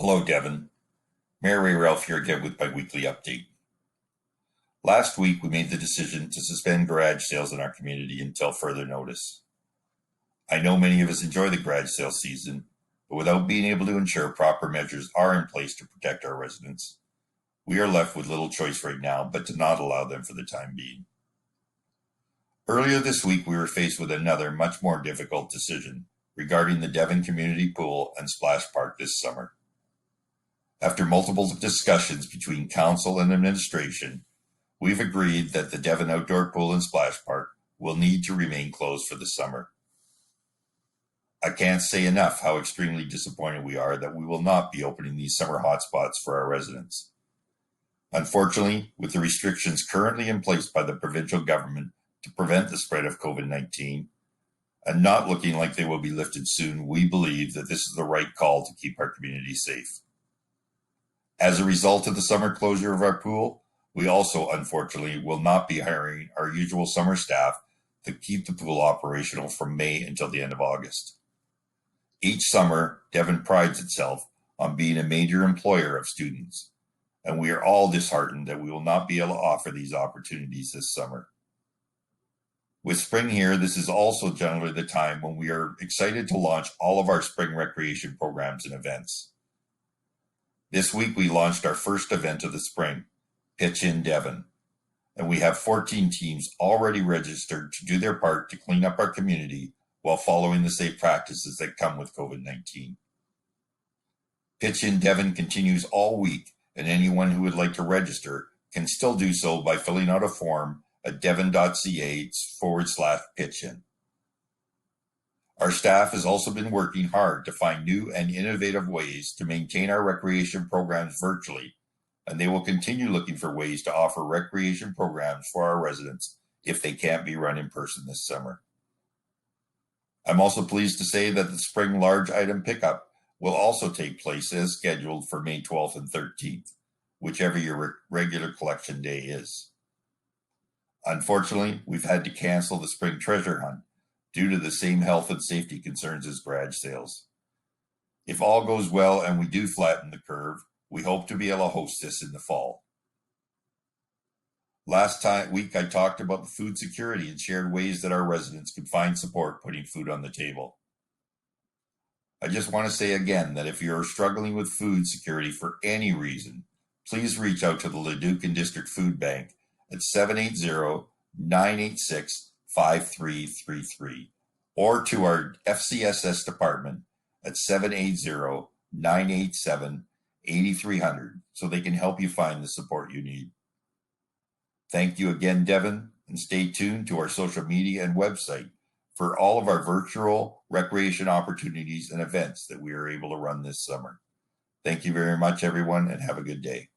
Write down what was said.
Hello, Devon. Mayor Ray Ralph here again with my weekly update. Last week, we made the decision to suspend garage sales in our community until further notice. I know many of us enjoy the garage sale season, but without being able to ensure proper measures are in place to protect our residents, we are left with little choice right now but to not allow them for the time being. Earlier this week, we were faced with another much more difficult decision regarding the Devon Community Pool and Splash Park this summer. After multiple discussions between council and administration, we've agreed that the Devon Outdoor Pool and Splash Park will need to remain closed for the summer. I can't say enough how extremely disappointed we are that we will not be opening these summer hotspots for our residents. Unfortunately, with the restrictions currently in place by the provincial government to prevent the spread of COVID-19, and not looking like they will be lifted soon, we believe that this is the right call to keep our community safe. As a result of the summer closure of our pool, we also, unfortunately, will not be hiring our usual summer staff to keep the pool operational from May until the end of August. Each summer, Devon prides itself on being a major employer of students, and we are all disheartened that we will not be able to offer these opportunities this summer. With spring here, this is also generally the time when we are excited to launch all of our spring recreation programs and events. This week, we launched our first event of the spring, Pitch in Devon, and we have 14 teams already registered to do their part to clean up our community while following the safe practices that come with COVID-19. Pitch in Devon continues all week, and anyone who would like to register can still do so by filling out a form at devon.ca/pitchin. Our staff has also been working hard to find new and innovative ways to maintain our recreation programs virtually, and they will continue looking for ways to offer recreation programs for our residents if they can't be run in person this summer. I'm also pleased to say that the spring large item pickup will also take place as scheduled for May 12th and 13th, whichever your regular collection day is. Unfortunately, we've had to cancel the spring treasure hunt due to the same health and safety concerns as garage sales. If all goes well and we do flatten the curve, we hope to be able to host this in the fall. Last week, I talked about the food security and shared ways that our residents could find support putting food on the table. I just want to say again that if you're struggling with food security for any reason, please reach out to the Leduc and District Food Bank at 780-986-5333 or to our FCSS department at 780-987-8300 so they can help you find the support you need. Thank you again, Devon, and stay tuned to our social media and website for all of our virtual recreation opportunities and events that we are able to run this summer. Thank you very much, everyone, and have a good day.